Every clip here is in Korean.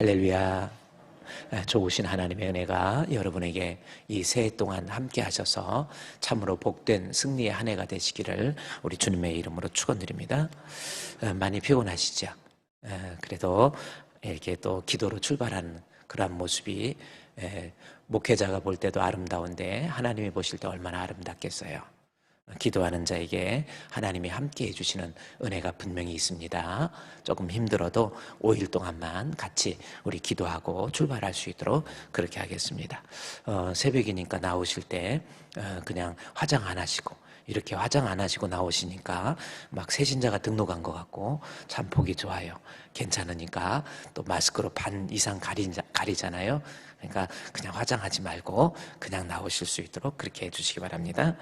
할렐루야. 좋으신 하나님의 은혜가 여러분에게 이 새해 동안 함께 하셔서 참으로 복된 승리의 한 해가 되시기를 우리 주님의 이름으로 축원드립니다. 많이 피곤하시죠? 그래도 이렇게 또 기도로 출발하는 그러한 모습이 목회자가 볼 때도 아름다운데 하나님이 보실 때 얼마나 아름답겠어요. 기도하는 자에게 하나님이 함께 해주시는 은혜가 분명히 있습니다. 조금 힘들어도 5일 동안만 같이 우리 기도하고 출발할 수 있도록 그렇게 하겠습니다. 새벽이니까 나오실 때 그냥 화장 안 하시고 이렇게 화장 안 하시고 나오시니까 막 새신자가 등록한 것 같고 참 보기 좋아요. 괜찮으니까 또 마스크로 반 이상 가리잖아요. 그러니까 그냥 화장하지 말고 그냥 나오실 수 있도록 그렇게 해주시기 바랍니다.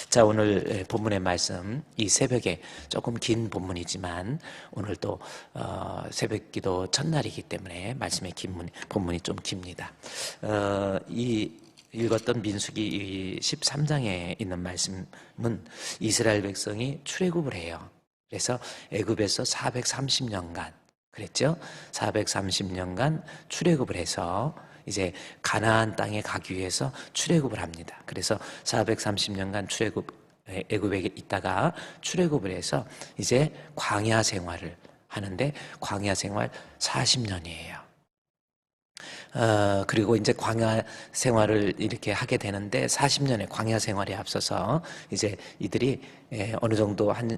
자, 오늘 본문의 말씀, 이 새벽에 조금 긴 본문이지만 오늘 또 새벽기도 첫날이기 때문에 말씀의 본문이 좀 깁니다. 이 읽었던 민수기 13장에 있는 말씀은 이스라엘 백성이 출애굽을 해요. 그래서 애굽에서 430년간 그랬죠? 430년간 출애굽을 해서 이제 가나안 땅에 가기 위해서 출애굽을 합니다. 그래서 430년간 애굽에 있다가 출애굽을 해서 이제 광야 생활을 하는데 광야 생활 40년이에요. 그리고 이제 광야 생활을 이렇게 하게 되는데 40년의 광야 생활에 앞서서 이제 이들이 어느 정도 한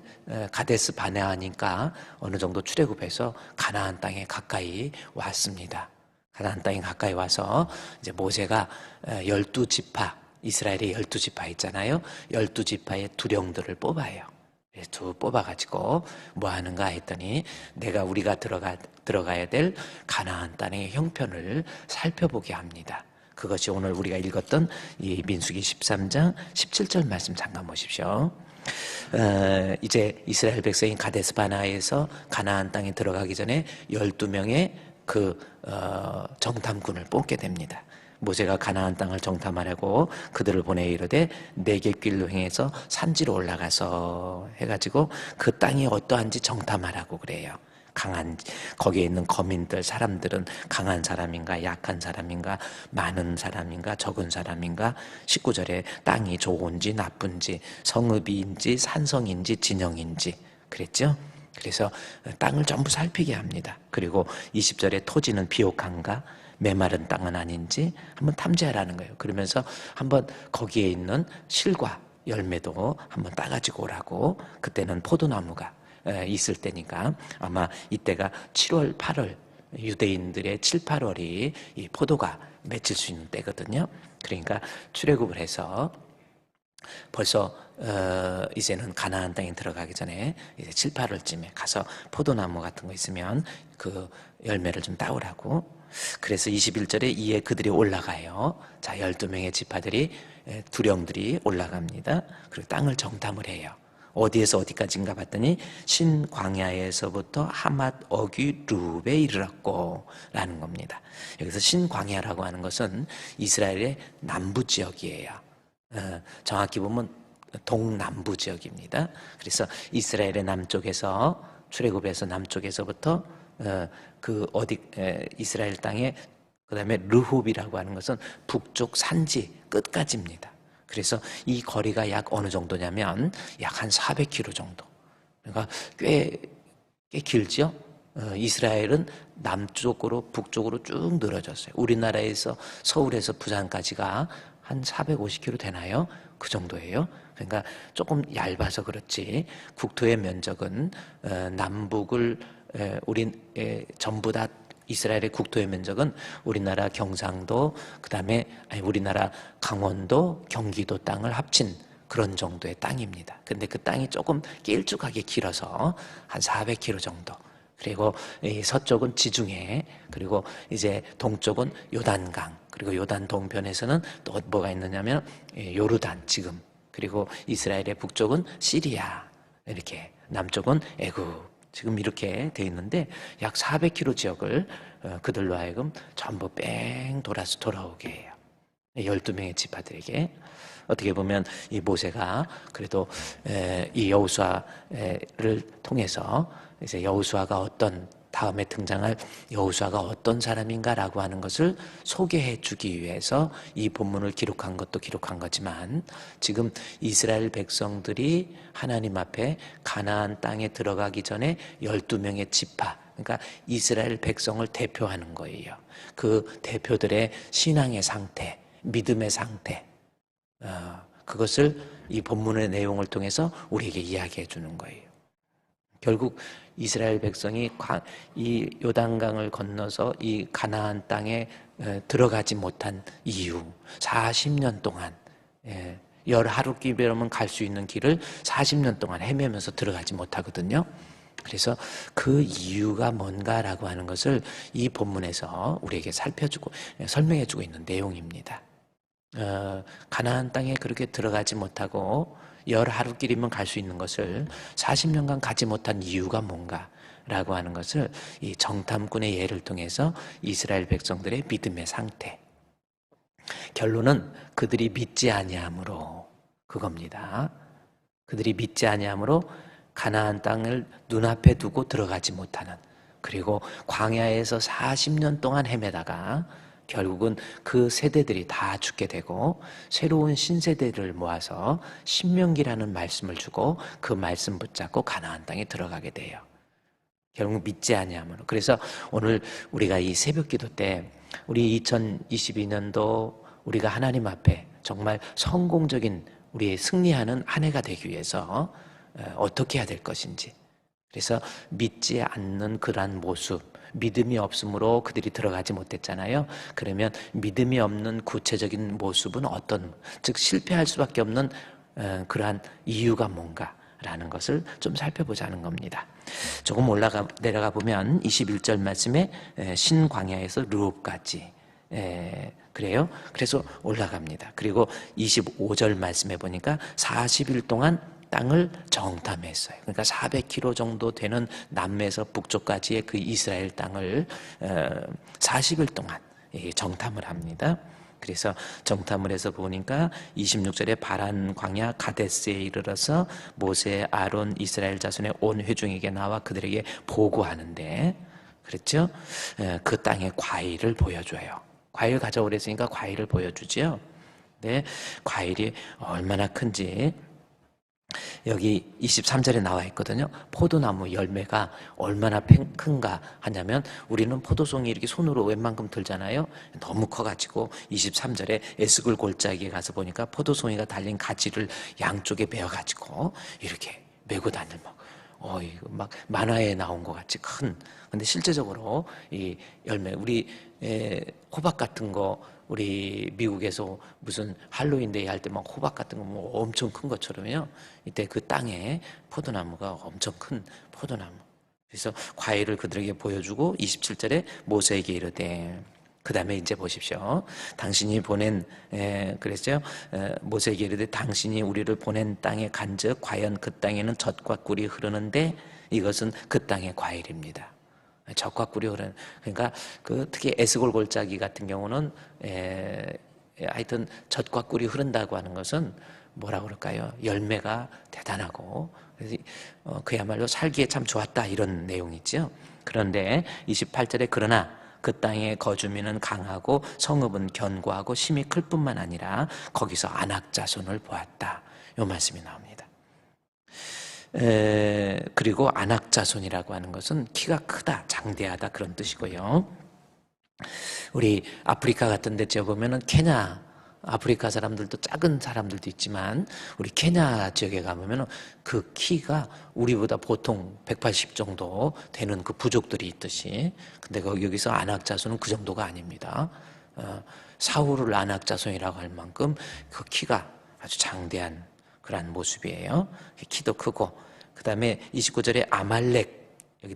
가데스 바네아니까 어느 정도 출애굽해서 가나안 땅에 가까이 왔습니다. 가나안 땅에 가까이 와서 이제 모세가 12지파, 이스라엘의 12지파 있잖아요. 12지파의 두령들을 뽑아요. 두 뽑아가지고 뭐 하는가 했더니 우리가 들어가야 될 가나안 땅의 형편을 살펴보게 합니다. 그것이 오늘 우리가 읽었던 이 민수기 13장 17절 말씀 잠깐 보십시오. 이제 이스라엘 백성이 가데스 바네아에서 가나안 땅에 들어가기 전에 12명의 정탐꾼을 뽑게 됩니다. 모세가 가나안 땅을 정탐하려고 그들을 보내 이르되 네겝길로 행해서 산지로 올라가서 해가지고 그 땅이 어떠한지 정탐하라고 그래요. 거기에 있는 거민들 사람들은 강한 사람인가 약한 사람인가 많은 사람인가 적은 사람인가 19절에 땅이 좋은지 나쁜지 성읍인지 산성인지 진영인지 그랬죠. 그래서 땅을 전부 살피게 합니다. 그리고 20절에 토지는 비옥한가 메마른 땅은 아닌지 한번 탐지하라는 거예요. 그러면서 한번 거기에 있는 실과 열매도 한번 따가지고 오라고. 그때는 포도나무가 있을 때니까 아마 이때가 7월, 8월 유대인들의 7, 8월이 이 포도가 맺힐 수 있는 때거든요. 그러니까 출애굽을 해서 벌써 이제는 가나안 땅에 들어가기 전에 이제 7, 8월쯤에 가서 포도나무 같은 거 있으면 그 열매를 좀 따오라고. 그래서 21절에 이에 그들이 올라가요. 자, 12명의 지파들이 두령들이 올라갑니다. 그리고 땅을 정탐을 해요. 어디에서 어디까지인가 봤더니 신광야에서부터 하맛 어귀 룹에 이르렀고 라는 겁니다. 여기서 신광야라고 하는 것은 이스라엘의 남부 지역이에요. 정확히 보면 동남부 지역입니다. 그래서 이스라엘의 남쪽에서 출애굽해서 남쪽에서부터 이스라엘 땅에 그다음에 르홉이라고 하는 것은 북쪽 산지 끝까지입니다. 그래서 이 거리가 약 어느 정도냐면 약 한 400km 정도. 그러니까 꽤 길죠. 이스라엘은 남쪽으로 북쪽으로 쭉 늘어졌어요. 우리나라에서 서울에서 부산까지가 한 450km 되나요? 그 정도예요. 그러니까 조금 얇아서 그렇지 국토의 면적은 남북을 전부 다 이스라엘의 국토의 면적은 우리나라 경상도 그다음에 우리나라 강원도 경기도 땅을 합친 그런 정도의 땅입니다. 근데 그 땅이 조금 길쭉하게 길어서 한 400km 정도. 그리고 이 서쪽은 지중해, 그리고 이제 동쪽은 요단강, 그리고 요단 동편에서는 또 뭐가 있느냐면 요르단 지금, 그리고 이스라엘의 북쪽은 시리아, 이렇게 남쪽은 애굽 지금 이렇게 돼 있는데 약 400km 지역을 그들로 하여금 전부 뺑 돌아서 돌아오게 해요. 12명의 지파들에게. 어떻게 보면 이 모세가 그래도 이 여호수아를 통해서 이제 여호수아가 어떤 다음에 등장할 여호수아가 어떤 사람인가라고 하는 것을 소개해 주기 위해서 이 본문을 기록한 것도 기록한 거지만, 지금 이스라엘 백성들이 하나님 앞에 가나안 땅에 들어가기 전에 12명의 지파, 그러니까 이스라엘 백성을 대표하는 거예요. 그 대표들의 신앙의 상태, 믿음의 상태, 그것을 이 본문의 내용을 통해서 우리에게 이야기해 주는 거예요. 결국 이스라엘 백성이 이 요단강을 건너서 이 가나안 땅에 들어가지 못한 이유, 40년 동안, 열 하루끼리면 갈 수 있는 길을 40년 동안 헤매면서 들어가지 못하거든요. 그래서 그 이유가 뭔가라고 하는 것을 이 본문에서 우리에게 살펴주고 설명해주고 있는 내용입니다. 가나안 땅에 그렇게 들어가지 못하고 열 하루길이면 갈 수 있는 것을 40년간 가지 못한 이유가 뭔가라고 하는 것을 이 정탐꾼의 예를 통해서 이스라엘 백성들의 믿음의 상태, 결론은 그들이 믿지 아니함으로, 그겁니다. 그들이 믿지 아니함으로 가나안 땅을 눈앞에 두고 들어가지 못하는, 그리고 광야에서 40년 동안 헤매다가 결국은 그 세대들이 다 죽게 되고 새로운 신세대를 모아서 신명기라는 말씀을 주고 그 말씀 붙잡고 가나안 땅에 들어가게 돼요. 결국 믿지 아니함으로. 그래서 오늘 우리가 이 새벽기도 때 우리 2022년도 우리가 하나님 앞에 정말 성공적인 우리의 승리하는 한 해가 되기 위해서 어떻게 해야 될 것인지, 그래서 믿지 않는 그러한 모습, 믿음이 없으므로 그들이 들어가지 못했잖아요. 그러면 믿음이 없는 구체적인 모습은 어떤, 즉 실패할 수밖에 없는 그러한 이유가 뭔가라는 것을 좀 살펴보자는 겁니다. 조금 내려가 보면 21절 말씀에 신광야에서 르홉까지, 그래요. 그래서 올라갑니다. 그리고 25절 말씀에 보니까 40일 동안 땅을 정탐했어요. 그러니까 400km 정도 되는 남에서 북쪽까지의 그 이스라엘 땅을 40일 동안 정탐을 합니다. 그래서 정탐을 해서 보니까 26절에 바란 광야 가데스에 이르러서 모세, 아론, 이스라엘 자손의 온 회중에게 나와 그들에게 보고하는데, 그렇죠? 그 땅의 과일을 보여줘요. 과일 가져오랬으니까 과일을 보여주죠. 네, 과일이 얼마나 큰지 여기 23절에 나와 있거든요. 포도나무 열매가 얼마나 큰가 하냐면, 우리는 포도송이 이렇게 손으로 웬만큼 들잖아요. 너무 커가지고 23절에 에스굴 골짜기에 가서 보니까 포도송이가 달린 가지를 양쪽에 베어가지고 이렇게 메고 다니는, 이거 막 만화에 나온 것 같이 큰. 근데 실제적으로 이 열매, 우리 호박 같은 거, 우리 미국에서 무슨 할로윈데이 할 때 막 호박 같은 거 뭐 엄청 큰 것처럼요. 이때 그 땅에 포도나무가 엄청 큰 포도나무. 그래서 과일을 그들에게 보여주고 27절에 모세에게 이르되, 그 다음에 이제 보십시오. 당신이 보낸, 그랬죠? 모세에게 이르되 당신이 우리를 보낸 땅에 간즉 과연 그 땅에는 젖과 꿀이 흐르는데 이것은 그 땅의 과일입니다. 젖과 꿀이 흐르는, 그러니까 특히 에스골 골짜기 같은 경우는 하여튼 젖과 꿀이 흐른다고 하는 것은 뭐라 그럴까요? 열매가 대단하고, 그래서 그야말로 살기에 참 좋았다, 이런 내용이죠. 그런데 28절에 그러나 그 땅의 거주민은 강하고 성읍은 견고하고 심이 클 뿐만 아니라 거기서 안악 자손을 보았다, 이 말씀이 나옵니다. 그리고 안악 자손이라고 하는 것은 키가 크다, 장대하다, 그런 뜻이고요. 우리 아프리카 같은 데 보면은 케냐, 아프리카 사람들도 작은 사람들도 있지만 우리 케냐 지역에 가보면 그 키가 우리보다 보통 180 정도 되는 그 부족들이 있듯이, 근데 여기서 안악 자손은 그 정도가 아닙니다. 사울을 안악 자손이라고 할 만큼 그 키가 아주 장대한 그런 모습이에요. 키도 크고, 그 다음에 29절에 아말렉 여기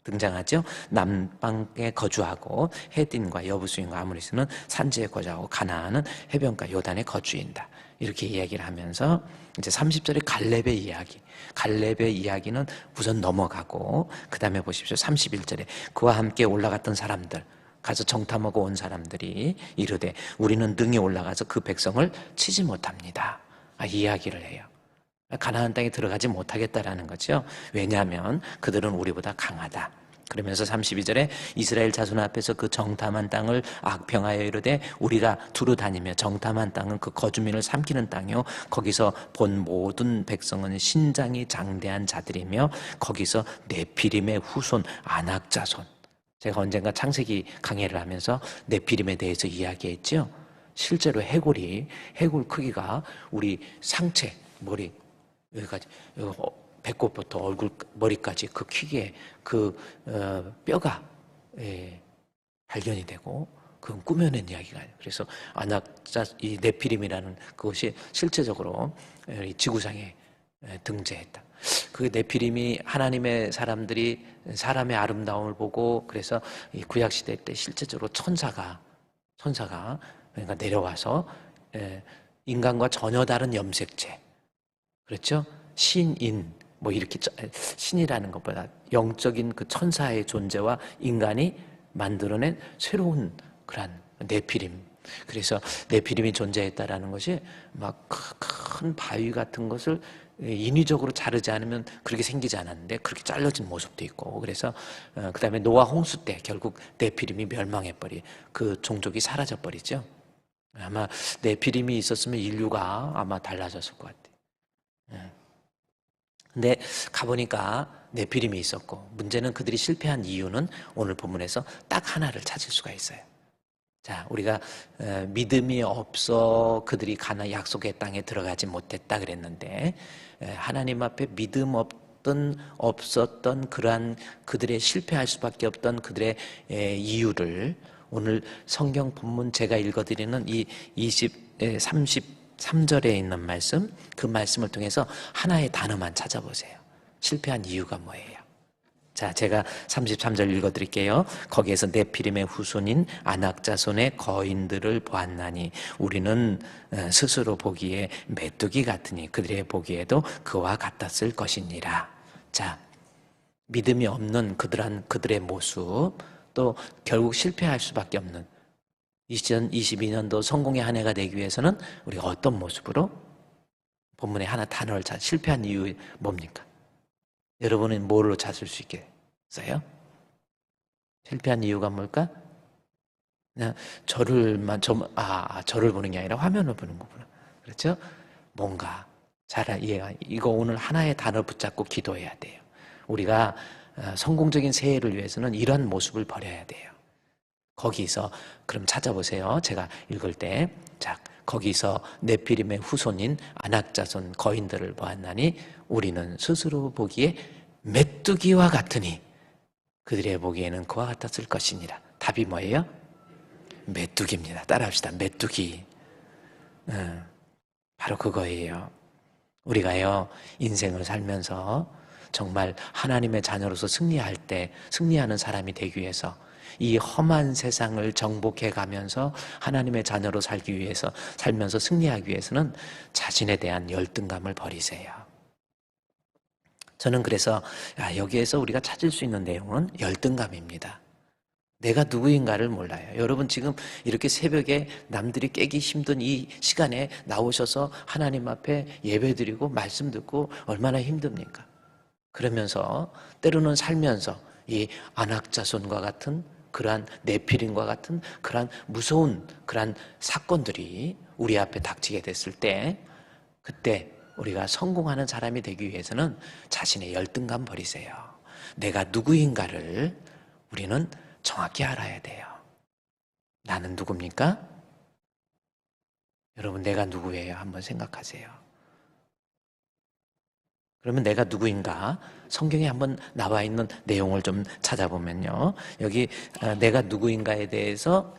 등장하죠. 남방에 거주하고 헤딘과 여부수인과 아모리스는 산지에 거주하고 가나안은 해변가 요단에 거주인다, 이렇게 이야기를 하면서 이제 30절에 갈렙의 이야기, 갈렙의 이야기는 우선 넘어가고, 그 다음에 보십시오. 31절에 그와 함께 올라갔던 사람들, 가서 정탐하고 온 사람들이 이르되 우리는 능히 올라가서 그 백성을 치지 못합니다, 이야기를 해요. 가나안 땅에 들어가지 못하겠다라는 거죠. 왜냐하면 그들은 우리보다 강하다. 그러면서 32절에 이스라엘 자손 앞에서 그 정탐한 땅을 악평하여 이르되 우리가 두루 다니며 정탐한 땅은 그 거주민을 삼키는 땅이요 거기서 본 모든 백성은 신장이 장대한 자들이며 거기서 네피림의 후손 아낙 자손. 제가 언젠가 창세기 강의를 하면서 네피림에 대해서 이야기했죠. 실제로 해골 크기가 우리 상체 머리 여기까지 배꼽부터 얼굴 머리까지 그 크기의 뼈가 발견이 되고 그건 꾸며낸 이야기가 아니에요. 그래서 이 네피림이라는 그것이 실제적으로 이 지구상에 등재했다. 그 네피림이 하나님의 사람들이 사람의 아름다움을 보고 그래서 이 구약 시대 때 실제적으로 천사가 그러니까 내려와서 인간과 전혀 다른 염색체, 그렇죠? 신인 뭐 이렇게 신이라는 것보다 영적인 그 천사의 존재와 인간이 만들어낸 새로운 그런 네피림. 그래서 네피림이 존재했다라는 것이 막 큰 바위 같은 것을 인위적으로 자르지 않으면 그렇게 생기지 않았는데 그렇게 잘라진 모습도 있고 그래서 그 다음에 노아 홍수 때 결국 네피림이 멸망해버리 그 종족이 사라져버리죠. 아마 네피림이 있었으면 인류가 아마 달라졌을 것 같아요. 근데 가보니까 네피림이 있었고 문제는 그들이 실패한 이유는 오늘 본문에서 딱 하나를 찾을 수가 있어요. 자, 우리가 믿음이 없어 그들이 가나안 약속의 땅에 들어가지 못했다 그랬는데 하나님 앞에 믿음 없었던 그러한 그들의 실패할 수밖에 없던 그들의 이유를 오늘 성경 본문 제가 읽어드리는 이 33절에 있는 말씀, 그 말씀을 통해서 하나의 단어만 찾아보세요. 실패한 이유가 뭐예요? 자, 제가 33절 읽어드릴게요. 거기에서 네피림의 후손인 아낙 자손의 거인들을 보았나니 우리는 스스로 보기에 메뚜기 같으니 그들의 보기에도 그와 같았을 것이니라. 자, 믿음이 없는 그들의 모습, 또 결국 실패할 수밖에 없는 2022년도 성공의 한 해가 되기 위해서는 우리가 어떤 모습으로 본문에 하나 단어를 실패한 이유 뭡니까? 여러분은 뭘로 찾을 수 있겠어요? 실패한 이유가 뭘까? 그냥 저를 보는 게 아니라 화면을 보는 거구나. 그렇죠? 뭔가 잘 이해가. 이거 오늘 하나의 단어 붙잡고 기도해야 돼요. 우리가 성공적인 새해를 위해서는 이런 모습을 버려야 돼요. 거기서 그럼 찾아보세요. 제가 읽을 때, 자, 거기서 네피림의 후손인 아낙 자손 거인들을 보았나니 우리는 스스로 보기에 메뚜기와 같으니 그들의 보기에는 그와 같았을 것이니라. 답이 뭐예요? 메뚜기입니다. 따라합시다. 메뚜기. 바로 그거예요. 우리가요 인생을 살면서 정말 하나님의 자녀로서 승리하는 사람이 되기 위해서 이 험한 세상을 정복해 가면서 하나님의 자녀로 살기 위해서 살면서 승리하기 위해서는 자신에 대한 열등감을 버리세요. 저는 그래서 여기에서 우리가 찾을 수 있는 내용은 열등감입니다. 내가 누구인가를 몰라요. 여러분 지금 이렇게 새벽에 남들이 깨기 힘든 이 시간에 나오셔서 하나님 앞에 예배드리고 말씀 듣고 얼마나 힘듭니까? 그러면서 때로는 살면서 이 아낙 자손과 같은 그러한 네피림과 같은 그러한 무서운 그러한 사건들이 우리 앞에 닥치게 됐을 때 그때 우리가 성공하는 사람이 되기 위해서는 자신의 열등감 버리세요. 내가 누구인가를 우리는 정확히 알아야 돼요. 나는 누굽니까? 여러분 내가 누구예요? 한번 생각하세요. 그러면 내가 누구인가? 성경에 한번 나와 있는 내용을 좀 찾아보면요. 여기 내가 누구인가에 대해서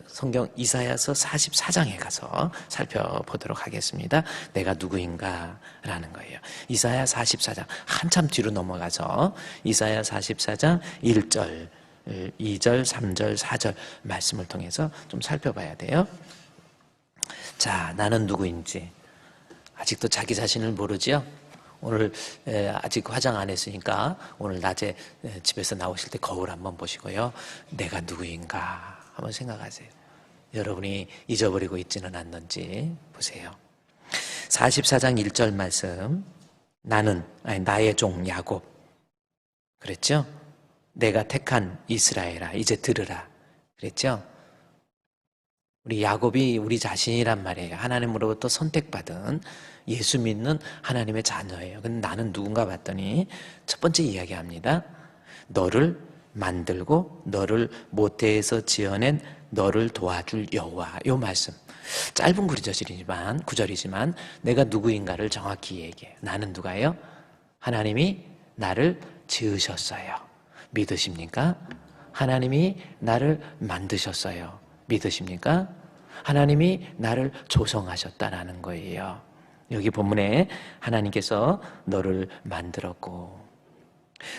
성경 이사야서 44장에 가서 살펴보도록 하겠습니다. 내가 누구인가라는 거예요. 이사야 44장 한참 뒤로 넘어가서 이사야 44장 1절, 2절, 3절, 4절 말씀을 통해서 좀 살펴봐야 돼요. 자, 나는 누구인지 아직도 자기 자신을 모르죠? 오늘 아직 화장 안 했으니까 오늘 낮에 집에서 나오실 때 거울 한번 보시고요. 내가 누구인가 한번 생각하세요. 여러분이 잊어버리고 있지는 않는지 보세요. 44장 1절 말씀 나는 나의 종 야곱 그랬죠? 내가 택한 이스라엘아 이제 들으라 그랬죠. 우리 야곱이 우리 자신이란 말이에요. 하나님으로부터 선택받은 예수 믿는 하나님의 자녀예요. 근데 나는 누군가 봤더니 첫 번째 이야기합니다. 너를 만들고 너를 모태에서 지어낸 너를 도와줄 여호와. 요 말씀 짧은 구절이지만 내가 누구인가를 정확히 얘기해요. 나는 누가요? 하나님이 나를 지으셨어요. 믿으십니까? 하나님이 나를 만드셨어요. 믿으십니까? 하나님이 나를 조성하셨다라는 거예요. 여기 본문에 하나님께서 너를 만들었고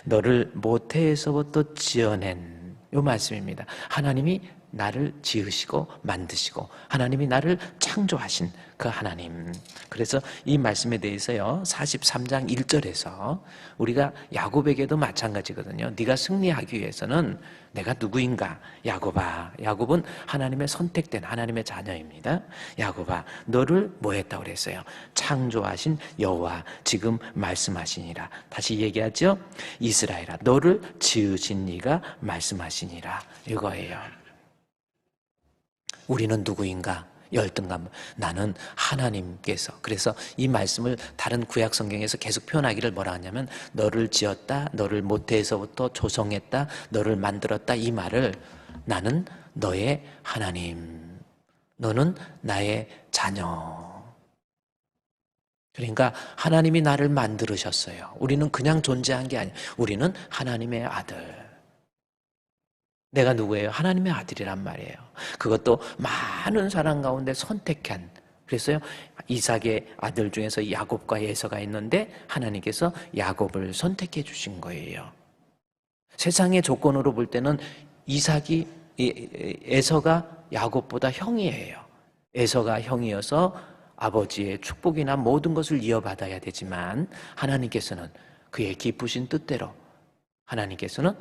너를 모태에서부터 지어낸 요 말씀입니다. 하나님이 나를 지으시고 만드시고 하나님이 나를 창조하신 그 하나님. 그래서 이 말씀에 대해서요 43장 1절에서 우리가 야곱에게도 마찬가지거든요. 네가 승리하기 위해서는 내가 누구인가? 야곱아, 야곱은 하나님의 선택된 하나님의 자녀입니다. 야곱아, 너를 뭐 했다고 그랬어요? 창조하신 여호와 지금 말씀하시니라. 다시 얘기하죠. 이스라엘아, 너를 지으신 이가 말씀하시니라. 이거예요. 우리는 누구인가? 열등감. 나는 하나님께서. 그래서 이 말씀을 다른 구약 성경에서 계속 표현하기를 뭐라 하냐면 너를 지었다, 너를 모태에서부터 조성했다, 너를 만들었다. 이 말을 나는 너의 하나님, 너는 나의 자녀. 그러니까 하나님이 나를 만들으셨어요. 우리는 그냥 존재한 게 아니에요. 우리는 하나님의 아들. 내가 누구예요? 하나님의 아들이란 말이에요. 그것도 많은 사람 가운데 선택한. 그래서요 이삭의 아들 중에서 야곱과 에서가 있는데 하나님께서 야곱을 선택해 주신 거예요. 세상의 조건으로 볼 때는 이삭이 에서가 야곱보다 형이에요. 에서가 형이어서 아버지의 축복이나 모든 것을 이어받아야 되지만 하나님께서는 그의 기쁘신 뜻대로 하나님께서는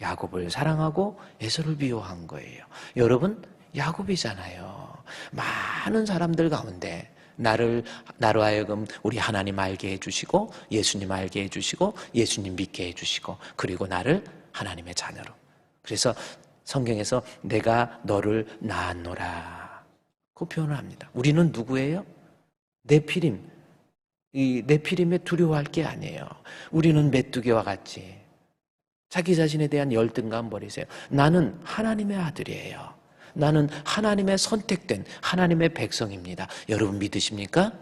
야곱을 사랑하고 에서를 미워한 거예요. 여러분 야곱이잖아요. 많은 사람들 가운데 나로 하여금 우리 하나님 알게 해주시고 예수님 알게 해주시고 예수님 믿게 해주시고 그리고 나를 하나님의 자녀로. 그래서 성경에서 내가 너를 낳았노라 그 표현을 합니다. 우리는 누구예요? 네피림. 이 네피림에 두려워할 게 아니에요. 우리는 메뚜기와 같이 자기 자신에 대한 열등감 버리세요. 나는 하나님의 아들이에요. 나는 하나님의 선택된 하나님의 백성입니다. 여러분 믿으십니까?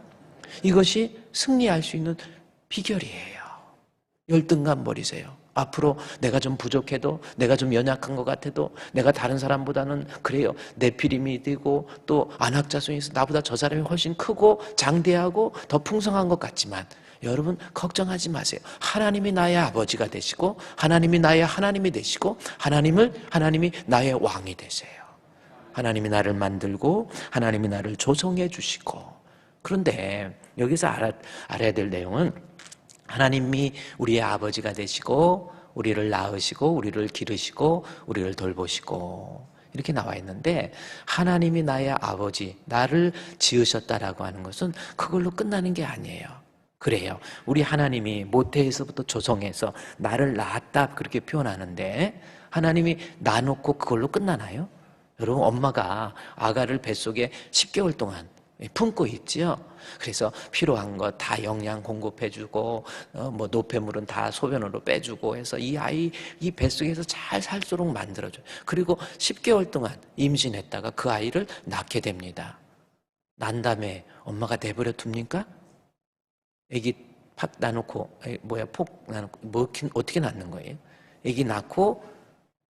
이것이 승리할 수 있는 비결이에요. 열등감 버리세요. 앞으로 내가 좀 부족해도 내가 좀 연약한 것 같아도 내가 다른 사람보다는 그래요. 네피림이 되고 또 안악자손에서 나보다 저 사람이 훨씬 크고 장대하고 더 풍성한 것 같지만 여러분 걱정하지 마세요. 하나님이 나의 아버지가 되시고 하나님이 나의 하나님이 되시고 하나님이 나의 왕이 되세요. 하나님이 나를 만들고 하나님이 나를 조성해 주시고. 그런데 여기서 알아야 될 내용은 하나님이 우리의 아버지가 되시고 우리를 낳으시고 우리를 기르시고 우리를 돌보시고 이렇게 나와 있는데 하나님이 나의 아버지 나를 지으셨다라고 하는 것은 그걸로 끝나는 게 아니에요. 그래요. 우리 하나님이 모태에서부터 조성해서 나를 낳았다 그렇게 표현하는데 하나님이 낳아놓고 그걸로 끝나나요? 여러분 엄마가 아가를 뱃속에 10개월 동안 품고 있지요. 그래서 필요한 거 다 영양 공급해주고 뭐 노폐물은 다 소변으로 빼주고 해서 이 아이 이 뱃속에서 잘 살도록 만들어줘요. 그리고 10개월 동안 임신했다가 그 아이를 낳게 됩니다. 난 다음에 엄마가 내버려 둡니까? 애기 팍 놔놓고 폭 놔놓고 어떻게 낳는 거예요? 애기 낳고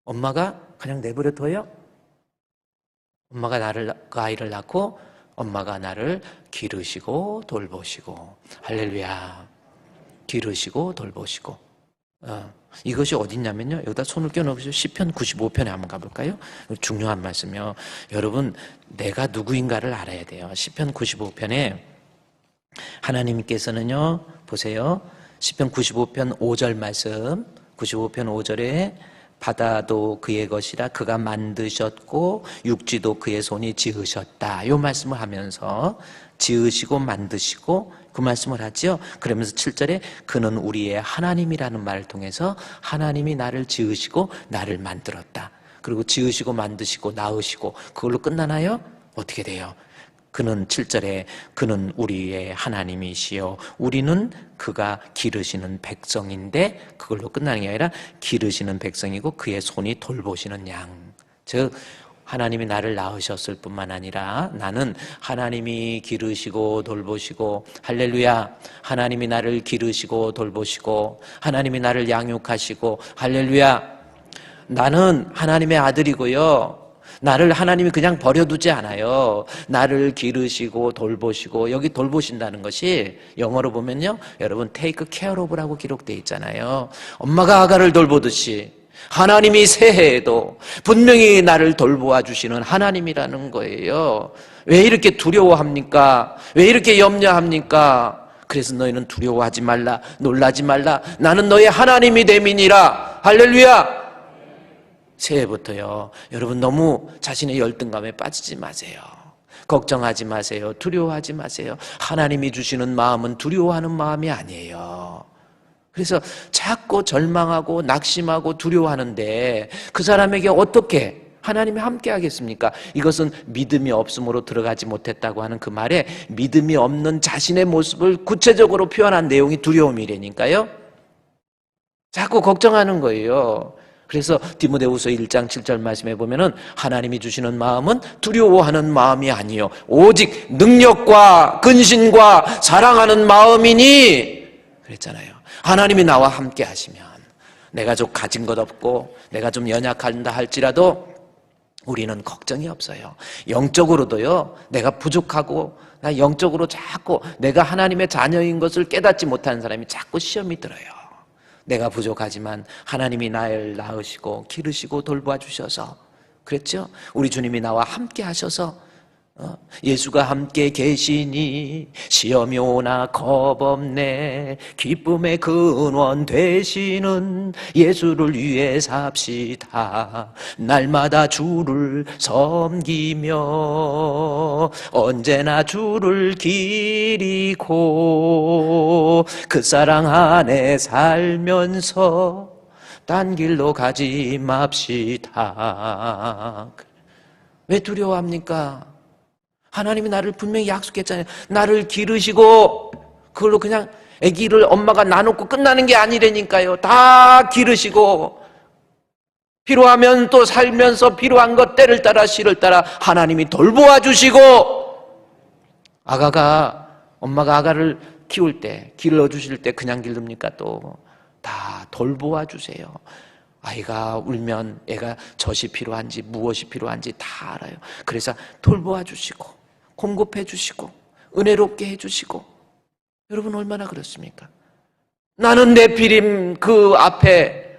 엄마가 그냥 내버려 둬요? 엄마가 그 아이를 낳고 엄마가 나를 기르시고 돌보시고. 할렐루야. 기르시고 돌보시고. 이것이 어딨냐면요 여기다 손을 껴넣으시죠. 시편 95편에 한번 가볼까요? 중요한 말씀이요. 여러분 내가 누구인가를 알아야 돼요. 시편 95편에 하나님께서는요 보세요. 시편 95편 5절 말씀 95편 5절에 바다도 그의 것이라 그가 만드셨고 육지도 그의 손이 지으셨다. 이 말씀을 하면서 지으시고 만드시고 그 말씀을 하죠. 그러면서 7절에 그는 우리의 하나님이라는 말을 통해서 하나님이 나를 지으시고 나를 만들었다. 그리고 지으시고 만드시고 낳으시고 그걸로 끝나나요? 어떻게 돼요? 그는 7절에 그는 우리의 하나님이시요 우리는 그가 기르시는 백성인데, 그걸로 끝나는 게 아니라 기르시는 백성이고 그의 손이 돌보시는 양. 즉 하나님이 나를 낳으셨을 뿐만 아니라 나는 하나님이 기르시고 돌보시고, 할렐루야, 하나님이 나를 기르시고 돌보시고 하나님이 나를 양육하시고, 할렐루야, 나는 하나님의 아들이고요, 나를 하나님이 그냥 버려두지 않아요. 나를 기르시고 돌보시고, 여기 돌보신다는 것이 영어로 보면요, 여러분 take care of라고 기록되어 있잖아요. 엄마가 아가를 돌보듯이 하나님이 새해에도 분명히 나를 돌보아 주시는 하나님이라는 거예요. 왜 이렇게 두려워합니까? 왜 이렇게 염려합니까? 그래서 너희는 두려워하지 말라, 놀라지 말라, 나는 너의 하나님이 됨이니라. 할렐루야. 새해부터요, 여러분 너무 자신의 열등감에 빠지지 마세요. 걱정하지 마세요. 두려워하지 마세요. 하나님이 주시는 마음은 두려워하는 마음이 아니에요. 그래서 자꾸 절망하고 낙심하고 두려워하는데 그 사람에게 어떻게 하나님이 함께 하겠습니까? 이것은 믿음이 없음으로 들어가지 못했다고 하는 그 말에 믿음이 없는 자신의 모습을 구체적으로 표현한 내용이 두려움이라니까요. 자꾸 걱정하는 거예요. 그래서 디모데후서 1장 7절 말씀에 보면은 하나님이 주시는 마음은 두려워하는 마음이 아니요 오직 능력과 근신과 사랑하는 마음이니 그랬잖아요. 하나님이 나와 함께 하시면 내가 좀 가진 것 없고 내가 좀 연약한다 할지라도 우리는 걱정이 없어요. 영적으로도요, 내가 부족하고 영적으로 자꾸 내가 하나님의 자녀인 것을 깨닫지 못하는 사람이 자꾸 시험이 들어요. 내가 부족하지만 하나님이 나를 낳으시고 기르시고 돌보아 주셔서, 그랬죠? 우리 주님이 나와 함께 하셔서 예수가 함께 계시니 시험이 오나 겁없네, 기쁨의 근원 되시는 예수를 위해 삽시다. 날마다 주를 섬기며 언제나 주를 기리고 그 사랑 안에 살면서 딴 길로 가지 맙시다. 왜 두려워합니까? 하나님이 나를 분명히 약속했잖아요. 나를 기르시고, 그걸로 그냥 아기를 엄마가 나놓고 끝나는 게 아니라니까요. 다 기르시고, 필요하면 또 살면서 필요한 것 때를 따라 시를 따라 하나님이 돌보아 주시고, 엄마가 아가를 키울 때, 길러주실 때 그냥 기릅니까? 또 다 돌보아 주세요. 아이가 울면 애가 젖이 필요한지 무엇이 필요한지 다 알아요. 그래서 돌보아 주시고 공급해 주시고 은혜롭게 해 주시고. 여러분 얼마나 그렇습니까? 나는 네피림 그 앞에,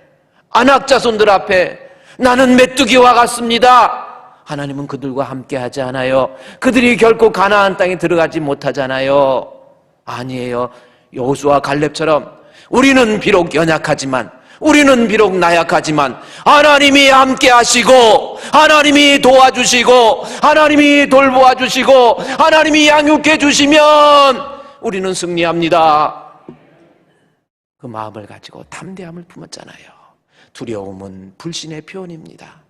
안악자손들 앞에 나는 메뚜기와 같습니다. 하나님은 그들과 함께 하지 않아요. 그들이 결코 가나안 땅에 들어가지 못하잖아요. 아니에요. 여호수아 갈렙처럼 우리는 비록 연약하지만, 우리는 비록 나약하지만 하나님이 함께 하시고 하나님이 도와주시고 하나님이 돌보아 주시고 하나님이 양육해 주시면 우리는 승리합니다. 그 마음을 가지고 담대함을 품었잖아요. 두려움은 불신의 표현입니다.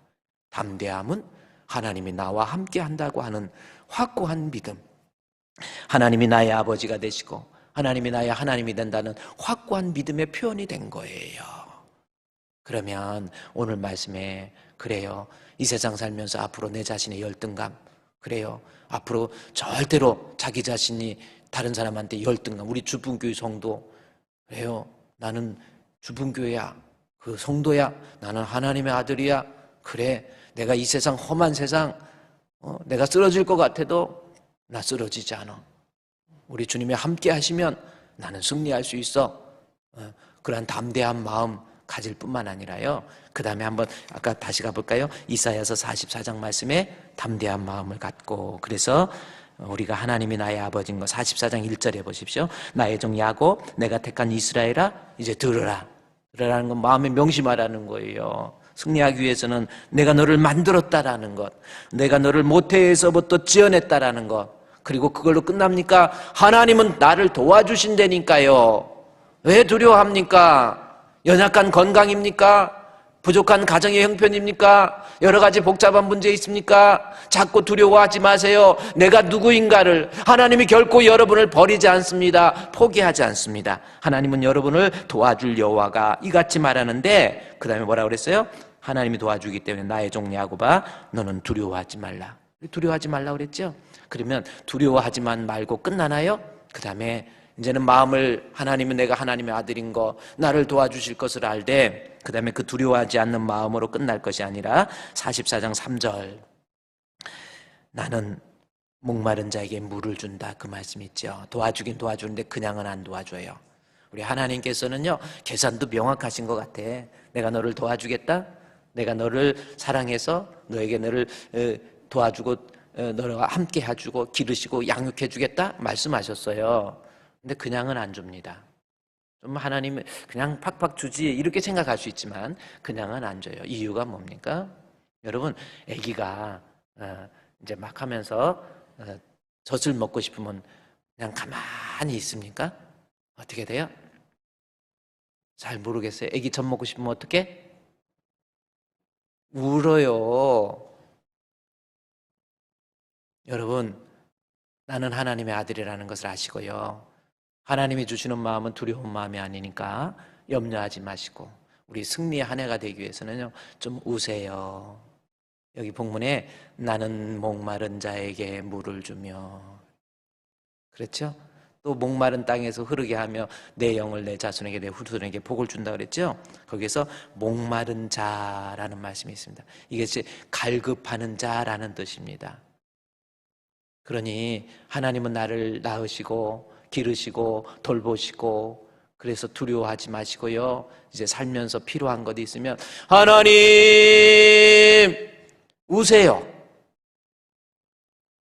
담대함은 하나님이 나와 함께 한다고 하는 확고한 믿음, 하나님이 나의 아버지가 되시고 하나님이 나의 하나님이 된다는 확고한 믿음의 표현이 된 거예요. 그러면 오늘 말씀에, 그래요, 이 세상 살면서 앞으로 내 자신의 열등감, 그래요, 앞으로 절대로 자기 자신이 다른 사람한테 열등감, 우리 주분교회 성도, 그래요, 나는 주분교회야, 그 성도야, 나는 하나님의 아들이야, 그래, 내가 이 세상 험한 세상 내가 쓰러질 것 같아도 나 쓰러지지 않아. 우리 주님이 함께 하시면 나는 승리할 수 있어. 그러한 담대한 마음 가질 뿐만 아니라요, 그 다음에 한번 아까 다시 가볼까요? 이사야서 44장 말씀에 담대한 마음을 갖고, 그래서 우리가 하나님이 나의 아버지인 거 44장 1절에 보십시오. 나의 종 야곱, 내가 택한 이스라엘아, 이제 들으라. 들으라는 건 마음에 명심하라는 거예요. 승리하기 위해서는 내가 너를 만들었다라는 것, 내가 너를 모태에서부터 지어냈다라는 것, 그리고 그걸로 끝납니까? 하나님은 나를 도와주신다니까요. 왜 두려워합니까? 연약한 건강입니까? 부족한 가정의 형편입니까? 여러 가지 복잡한 문제 있습니까? 자꾸 두려워하지 마세요. 내가 누구인가를. 하나님이 결코 여러분을 버리지 않습니다. 포기하지 않습니다. 하나님은 여러분을 도와줄 여호와가 이같이 말하는데, 그 다음에 뭐라고 그랬어요? 하나님이 도와주기 때문에 나의 종 야곱아 너는 두려워하지 말라. 두려워하지 말라 그랬죠? 그러면 두려워하지만 말고 끝나나요? 그 다음에 이제는 마음을, 하나님은 내가 하나님의 아들인 거, 나를 도와주실 것을 알되, 그 다음에 그 두려워하지 않는 마음으로 끝날 것이 아니라 44장 3절, 나는 목마른 자에게 물을 준다, 그 말씀 있죠. 도와주긴 도와주는데 그냥은 안 도와줘요. 우리 하나님께서는요, 계산도 명확하신 것 같아. 내가 너를 도와주겠다, 내가 너를 사랑해서 너에게 너를 도와주고 너와 함께 해주고 기르시고 양육해 주겠다 말씀하셨어요. 근데 그냥은 안 줍니다. 좀 하나님 그냥 팍팍 주지 이렇게 생각할 수 있지만 그냥은 안 줘요. 이유가 뭡니까? 여러분, 아기가 이제 막 하면서 젖을 먹고 싶으면 그냥 가만히 있습니까? 어떻게 돼요? 잘 모르겠어요. 아기 젖 먹고 싶으면 어떻게? 울어요. 여러분, 나는 하나님의 아들이라는 것을 아시고요, 하나님이 주시는 마음은 두려운 마음이 아니니까 염려하지 마시고 우리 승리의 한 해가 되기 위해서는요, 좀 우세요. 여기 본문에 나는 목마른 자에게 물을 주며, 그렇죠? 또 목마른 땅에서 흐르게 하며 내 영을 내 자손에게 내 후손에게 복을 준다 그랬죠? 거기에서 목마른 자라는 말씀이 있습니다. 이것이 갈급하는 자라는 뜻입니다. 그러니 하나님은 나를 낳으시고 기르시고 돌보시고, 그래서 두려워하지 마시고요, 이제 살면서 필요한 것이 있으면 하나님 우세요.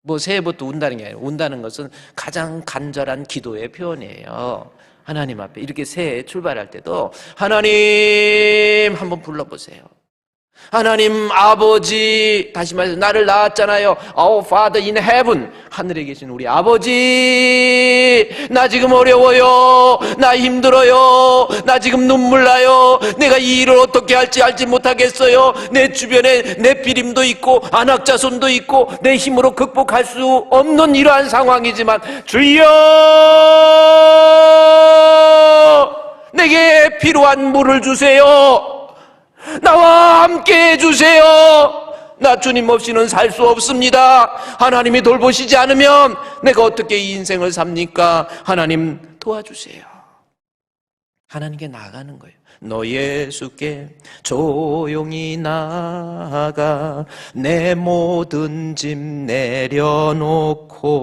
뭐 새해부터 운다는 게 아니라, 운다는 것은 가장 간절한 기도의 표현이에요. 하나님 앞에 이렇게 새해 출발할 때도 하나님 한번 불러보세요. 하나님 아버지, 다시 말해서 나를 낳았잖아요. Our Father in Heaven, 하늘에 계신 우리 아버지, 나 지금 어려워요, 나 힘들어요, 나 지금 눈물 나요, 내가 이 일을 어떻게 할지 알지 못하겠어요. 내 주변에 내 비림도 있고 안악자손도 있고 내 힘으로 극복할 수 없는 이러한 상황이지만 주여 내게 필요한 물을 주세요. 나와 함께 해주세요. 나 주님 없이는 살 수 없습니다. 하나님이 돌보시지 않으면 내가 어떻게 이 인생을 삽니까? 하나님 도와주세요. 하나님께 나아가는 거예요. 너 예수께 조용히 나아가 내 모든 짐 내려놓고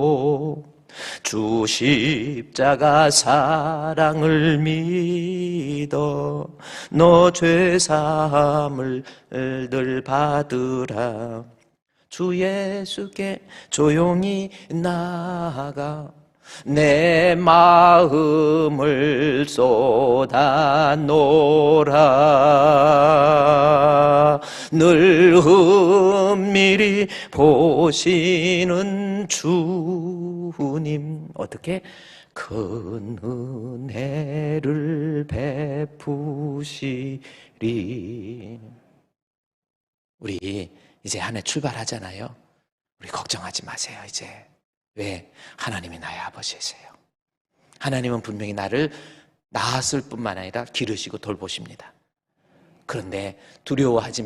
주 십자가 사랑을 믿어 너 죄사함을 늘 받으라. 주 예수께 조용히 나아가 내 마음을 쏟아놓으라. 늘 은밀히 보시는 주님, 어떻게? 큰 은혜를 베푸시리. 우리 이제 한 해 출발하잖아요. 우리 걱정하지 마세요. 이제 왜? 하나님이 나의 아버지이세요. 하나님은 분명히 나를 낳았을 뿐만 아니라 기르시고 돌보십니다. 그런데 두려워하지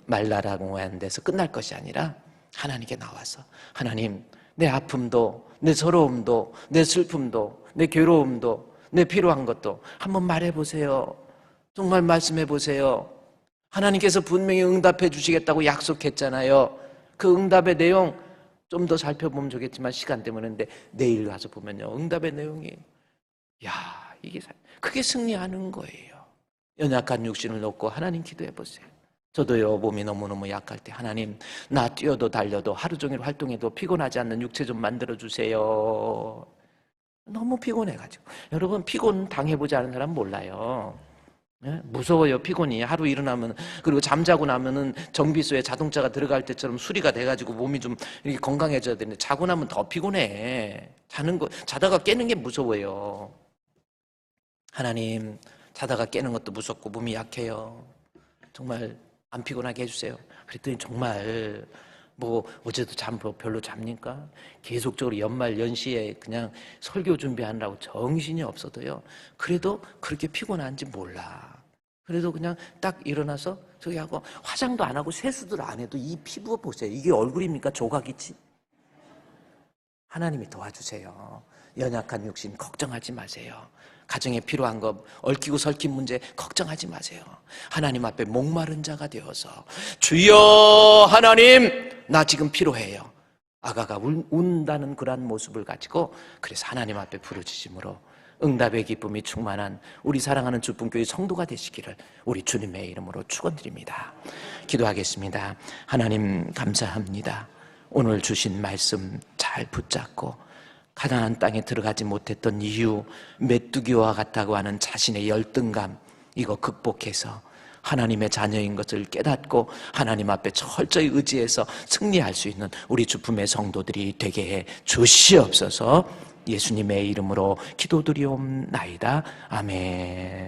말라라고 하는 데서 끝날 것이 아니라 하나님께 나와서 하나님, 내 아픔도 내 서러움도 내 슬픔도 내 괴로움도 내 필요한 것도 한번 말해보세요. 정말 말씀해보세요. 하나님께서 분명히 응답해 주시겠다고 약속했잖아요. 그 응답의 내용 좀 더 살펴보면 좋겠지만 시간 때문인데 내일 가서 보면요, 응답의 내용이 그게 승리하는 거예요. 연약한 육신을 놓고 하나님 기도해보세요. 저도요, 몸이 너무너무 약할 때 하나님, 나 뛰어도 달려도 하루 종일 활동해도 피곤하지 않는 육체 좀 만들어주세요. 너무 피곤해가지고. 여러분, 피곤 당해보지 않은 사람 몰라요. 예? 무서워요. 피곤이 하루 일어나면, 그리고 잠자고 나면은 정비소에 자동차가 들어갈 때처럼 수리가 돼가지고 몸이 좀 이렇게 건강해져야 되는데 자고 나면 더 피곤해. 자다가 깨는 게 무서워요. 하나님, 자다가 깨는 것도 무섭고 몸이 약해요. 정말 안 피곤하게 해주세요. 그랬더니 정말 뭐 어제도 잠 별로 잡니까? 계속적으로 연말 연시에 그냥 설교 준비하느라고 정신이 없어도요. 그래도 그렇게 피곤한지 몰라. 그래도 그냥 딱 일어나서 저기 하고 화장도 안 하고 세수도 안 해도 이 피부 보세요. 이게 얼굴입니까? 조각이지? 하나님이 도와주세요. 연약한 육신 걱정하지 마세요. 가정에 필요한 것 얽히고 설킨 문제 걱정하지 마세요. 하나님 앞에 목마른 자가 되어서 주여 하나님 나 지금 필요해요. 아가가 운다는 그러한 모습을 가지고 그래서 하나님 앞에 부르짖음으로 응답의 기쁨이 충만한 우리 사랑하는 주품교회 성도가 되시기를 우리 주님의 이름으로 축원드립니다. 기도하겠습니다. 하나님 감사합니다. 오늘 주신 말씀 잘 붙잡고 가나안 땅에 들어가지 못했던 이유, 메뚜기와 같다고 하는 자신의 열등감, 이거 극복해서 하나님의 자녀인 것을 깨닫고 하나님 앞에 철저히 의지해서 승리할 수 있는 우리 주품의 성도들이 되게 해 주시옵소서. 예수님의 이름으로 기도드리옵나이다. 아멘.